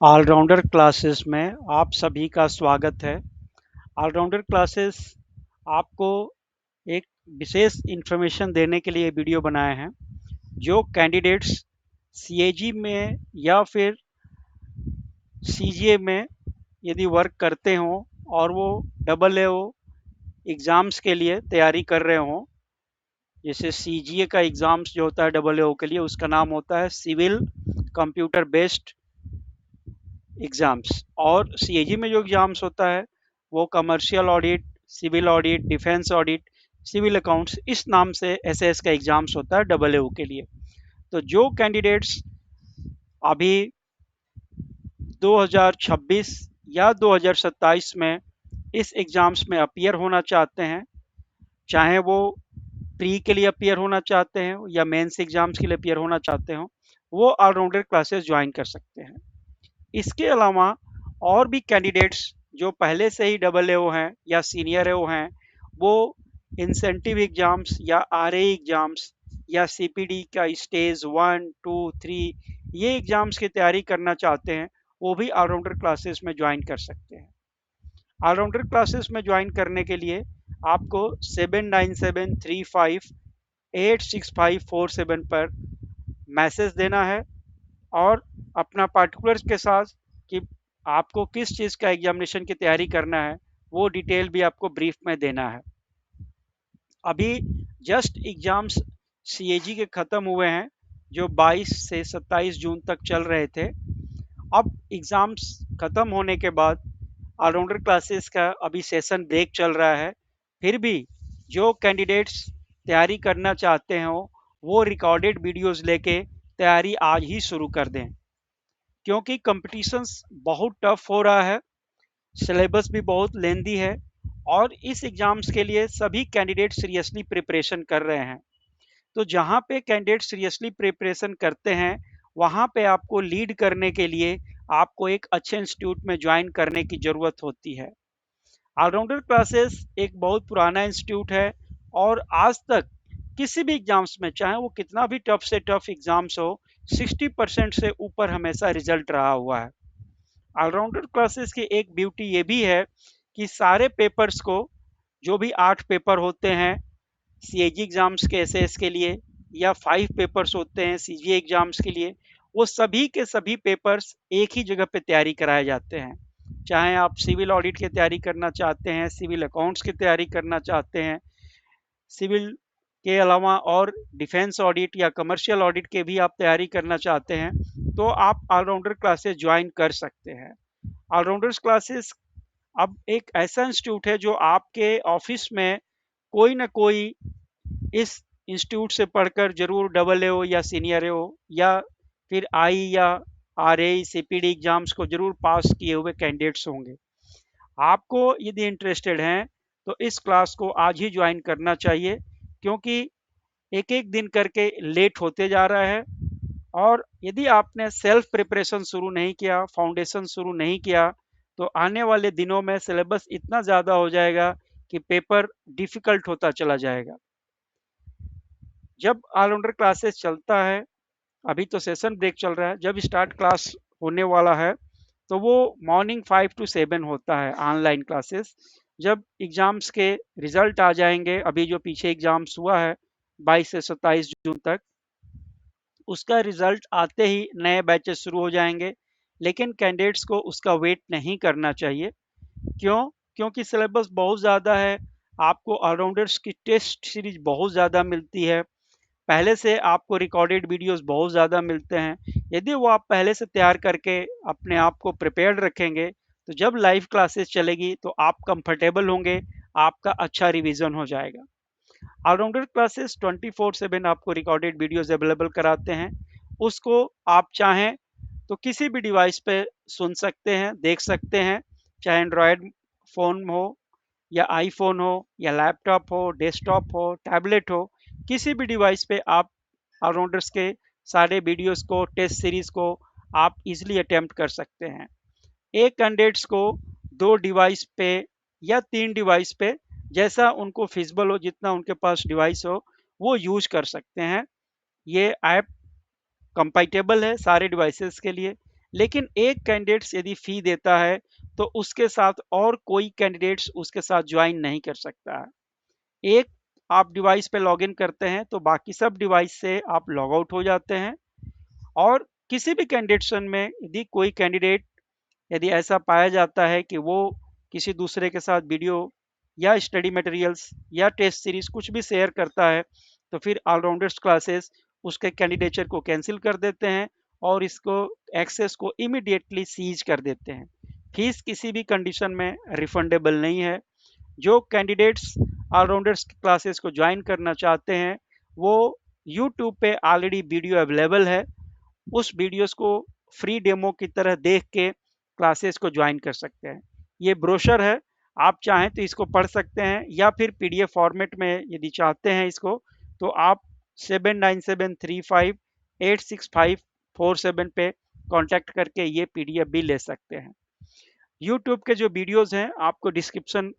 Allrounder classes में आप सभी का स्वागत है। ऑलराउंडर क्लासेस आपको एक विशेष इन्फॉर्मेशन देने के लिए वीडियो बनाए हैं। जो कैंडिडेट्स सीएजी में या फिर सीजीए में यदि वर्क करते हों और वो डबल ए एग्ज़ाम्स के लिए तैयारी कर रहे हों, जैसे सीजीए का एग्ज़ाम्स जो होता है डबल ए के लिए, उसका नाम होता है सिविल कंप्यूटर बेस्ड एग्ज़ाम्स। और सीएजी में जो एग्ज़ाम्स होता है वो commercial audit, civil audit, defence audit, civil accounts, इस नाम से एसएस का एग्ज़ाम्स होता है डबल ए के लिए। तो जो कैंडिडेट्स अभी 2026 या 2027 में इस एग्ज़ाम्स में अपीयर होना चाहते हैं, चाहे वो प्री के लिए अपीयर होना चाहते हैं या मेंस एग्ज़ाम्स के लिए अपीयर होना चाहते हो, वो ऑलराउंडर क्लासेस ज्वाइन कर सकते हैं। इसके अलावा और भी कैंडिडेट्स जो पहले से ही डबल ए हैं या सीनियर ए हैं, वो इंसेंटिव एग्जाम्स या आरए एग्जाम्स या सीपीडी का स्टेज 1, 2, 3 ये एग्जाम्स की तैयारी करना चाहते हैं, वो भी ऑलराउंडर क्लासेस में ज्वाइन कर सकते हैं। ऑलराउंडर क्लासेस में ज्वाइन करने के लिए आपको 7973586547 पर मैसेज देना है और अपना पार्टिकुलर्स के साथ कि आपको किस चीज़ का एग्जामिनेशन की तैयारी करना है, वो डिटेल भी आपको ब्रीफ में देना है। अभी जस्ट एग्ज़ाम्स सीएजी के ख़त्म हुए हैं, जो 22 से 27 जून तक चल रहे थे। अब एग्ज़ाम्स ख़त्म होने के बाद ऑलराउंडर क्लासेस का अभी सेशन ब्रेक चल रहा है। फिर भी जो कैंडिडेट्स तैयारी करना चाहते हो, वो रिकॉर्डेड वीडियोस लेके तैयारी आज ही शुरू कर दें, क्योंकि कंपटीशंस बहुत टफ हो रहा है, सिलेबस भी बहुत लेंदी है और इस एग्ज़ाम्स के लिए सभी कैंडिडेट सीरियसली प्रिपरेशन कर रहे हैं। तो जहाँ पे कैंडिडेट सीरियसली प्रिपरेशन करते हैं, वहाँ पे आपको लीड करने के लिए आपको एक अच्छे इंस्टीट्यूट में ज्वाइन करने की ज़रूरत होती है। ऑलराउंडर क्लासेस एक बहुत पुराना इंस्टीट्यूट है और आज तक किसी भी एग्जाम्स में, चाहे वो कितना भी टफ से टफ एग्जाम्स हो, 60% से ऊपर हमेशा रिजल्ट रहा हुआ है। ऑलराउंडर क्लासेस की एक ब्यूटी ये भी है कि सारे पेपर्स को, जो भी 8 पेपर होते हैं सीएजी एग्जाम्स के एसएस के लिए या 5 पेपर्स होते हैं सीजीए एग्जाम्स के लिए, वो सभी के सभी पेपर्स एक ही जगह पे तैयारी कराए जाते हैं। चाहे आप सिविल ऑडिट की तैयारी करना चाहते हैं, सिविल अकाउंट्स की तैयारी करना चाहते हैं, सिविल के अलावा और डिफेंस ऑडिट या कमर्शियल ऑडिट के भी आप तैयारी करना चाहते हैं, तो आप ऑलराउंडर क्लासेस ज्वाइन कर सकते हैं। ऑलराउंडर्स क्लासेस अब एक ऐसा इंस्टीट्यूट है जो आपके ऑफिस में कोई ना कोई इस इंस्टीट्यूट से पढ़कर जरूर डबल ए या सीनियर ए या फिर आई या आर ए सीपीडी एग्जाम्स को जरूर पास किए हुए कैंडिडेट्स होंगे। आपको यदि इंटरेस्टेड हैं तो इस क्लास को आज ही ज्वाइन करना चाहिए, क्योंकि एक एक दिन करके लेट होते जा रहा है। और यदि आपने सेल्फ प्रिपरेशन शुरू नहीं किया, फाउंडेशन शुरू नहीं किया, तो आने वाले दिनों में सिलेबस इतना ज़्यादा हो जाएगा कि पेपर डिफ़िकल्ट होता चला जाएगा। जब ऑलराउंडर क्लासेस चलता है, अभी तो सेशन ब्रेक चल रहा है, जब स्टार्ट क्लास होने वाला है तो वो मॉर्निंग 5 to 7 होता है ऑनलाइन क्लासेस। जब एग्ज़ाम्स के रिजल्ट आ जाएंगे, अभी जो पीछे एग्ज़ाम्स हुआ है 22 से 27 जून तक, उसका रिजल्ट आते ही नए बैचेस शुरू हो जाएंगे। लेकिन कैंडिडेट्स को उसका वेट नहीं करना चाहिए। क्यों? क्योंकि सिलेबस बहुत ज़्यादा है, आपको ऑलराउंडर्स की टेस्ट सीरीज बहुत ज़्यादा मिलती है, पहले से आपको रिकॉर्डेड वीडियोस बहुत ज़्यादा मिलते हैं। यदि वो आप पहले से तैयार करके अपने आप को प्रिपेयर्ड रखेंगे, तो जब लाइव क्लासेस चलेगी तो आप कंफर्टेबल होंगे, आपका अच्छा रिवीजन हो जाएगा। ऑलराउंडर क्लासेस 24/7 आपको रिकॉर्डेड वीडियोस अवेलेबल कराते हैं। उसको आप चाहें तो किसी भी डिवाइस पे सुन सकते हैं, देख सकते हैं, चाहे एंड्रॉयड फ़ोन हो या आईफोन हो या लैपटॉप हो, डेस्कटॉप हो, टैबलेट हो, किसी भी डिवाइस पे आप ऑलराउंडर्स के सारे वीडियोस को, टेस्ट सीरीज को आप इजीली अटेम्प्ट कर सकते हैं। एक कैंडिडेट्स को 2 डिवाइस पे या 3 डिवाइस पे, जैसा उनको फिजिबल हो, जितना उनके पास डिवाइस हो, वो यूज कर सकते हैं। ये ऐप कंपैटिबल है सारे डिवाइसेस के लिए, लेकिन एक कैंडिडेट्स यदि फ़ी देता है तो उसके साथ और कोई कैंडिडेट्स उसके साथ ज्वाइन नहीं कर सकता है। एक आप डिवाइस पे लॉगिन करते हैं तो बाकी सब डिवाइस से आप लॉग आउट हो जाते हैं, और किसी भी कैंडिडेशन में यदि कोई कैंडिडेट यदि ऐसा पाया जाता है कि वो किसी दूसरे के साथ वीडियो या स्टडी मटेरियल्स या टेस्ट सीरीज कुछ भी शेयर करता है, तो फिर ऑलराउंडर्स क्लासेस उसके कैंडिडेचर को कैंसिल कर देते हैं और इसको एक्सेस को इमीडिएटली सीज कर देते हैं। फीस किसी भी कंडीशन में रिफंडेबल नहीं है। जो कैंडिडेट्स ऑलराउंडर्स क्लासेस को ज्वाइन करना चाहते हैं, वो यूट्यूब पे ऑलरेडी वीडियो अवेलेबल है, उस वीडियोस को फ्री डेमो की तरह देख के क्लासेस को ज्वाइन कर सकते हैं। ये ब्रोशर है, आप चाहें तो इसको पढ़ सकते हैं, या फिर पीडीएफ फॉर्मेट में यदि चाहते हैं इसको, तो आप 7973586547 पे कांटेक्ट करके ये पीडीएफ भी ले सकते हैं। यूट्यूब के जो वीडियोस हैं आपको डिस्क्रिप्शन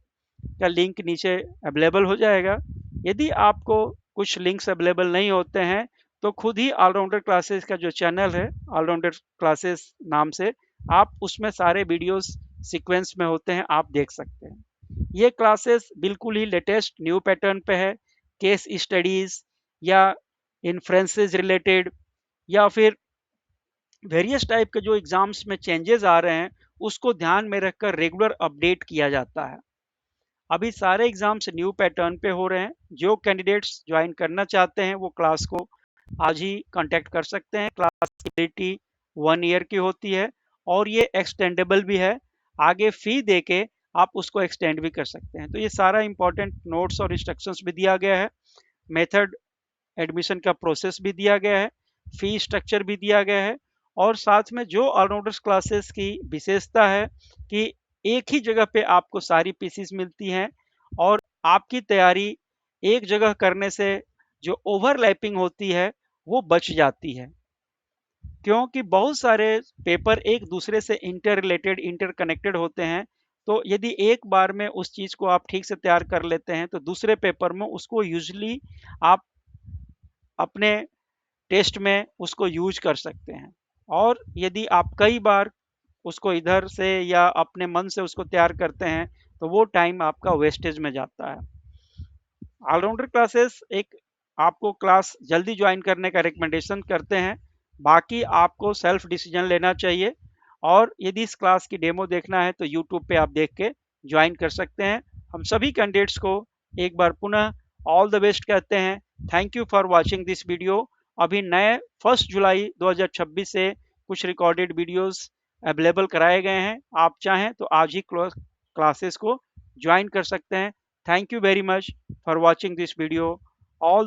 का लिंक नीचे अवेलेबल हो जाएगा। यदि आपको कुछ लिंक्स अवेलेबल नहीं होते हैं तो खुद ही ऑलराउंडर क्लासेस का जो चैनल है, ऑलराउंडर क्लासेस नाम से, आप उसमें सारे वीडियोस सीक्वेंस में होते हैं, आप देख सकते हैं। ये क्लासेस बिल्कुल ही लेटेस्ट न्यू पैटर्न पे है। केस स्टडीज या इन्फ्रेंसेस रिलेटेड या फिर वेरियस टाइप के जो एग्जाम्स में चेंजेस आ रहे हैं उसको ध्यान में रखकर रेगुलर अपडेट किया जाता है। अभी सारे एग्जाम्स न्यू पैटर्न पे हो रहे हैं। जो कैंडिडेट्स ज्वाइन करना चाहते हैं वो क्लास को आज ही कांटेक्ट कर सकते हैं। क्लास की वैलिडिटी 1 ईयर की होती है और ये एक्सटेंडेबल भी है। आगे फी दे के आप उसको एक्सटेंड भी कर सकते हैं। तो ये सारा इंपॉर्टेंट नोट्स और इंस्ट्रक्शंस भी दिया गया है, मेथड एडमिशन का प्रोसेस भी दिया गया है, फी स्ट्रक्चर भी दिया गया है, और साथ में जो ऑलराउंडर्स क्लासेस की विशेषता है कि एक ही जगह पे आपको सारी पीसीस मिलती हैं, और आपकी तैयारी एक जगह करने से जो ओवरलैपिंग होती है वो बच जाती है, क्योंकि बहुत सारे पेपर एक दूसरे से इंटर रिलेटेड इंटर कनेक्टेड होते हैं। तो यदि एक बार में उस चीज़ को आप ठीक से तैयार कर लेते हैं तो दूसरे पेपर में उसको यूजली आप अपने टेस्ट में उसको यूज कर सकते हैं। और यदि आप कई बार उसको इधर से या अपने मन से उसको तैयार करते हैं तो वो टाइम आपका वेस्टेज में जाता है। ऑलराउंडर क्लासेस एक आपको क्लास जल्दी ज्वाइन करने का रिकमेंडेशन करते हैं, बाकी आपको सेल्फ डिसीजन लेना चाहिए। और यदि इस क्लास की डेमो देखना है तो यूट्यूब पे आप देख के ज्वाइन कर सकते हैं। हम सभी कैंडिडेट्स को एक बार पुनः ऑल द बेस्ट कहते हैं। Thank you for watching this video. अभी नए 1 जुलाई 2026 से कुछ रिकॉर्डेड वीडियोस अवेलेबल कराए गए हैं, आप चाहें तो आज ही क्लासेस को ज्वाइन कर सकते हैं। Thank you very much for watching this video. All the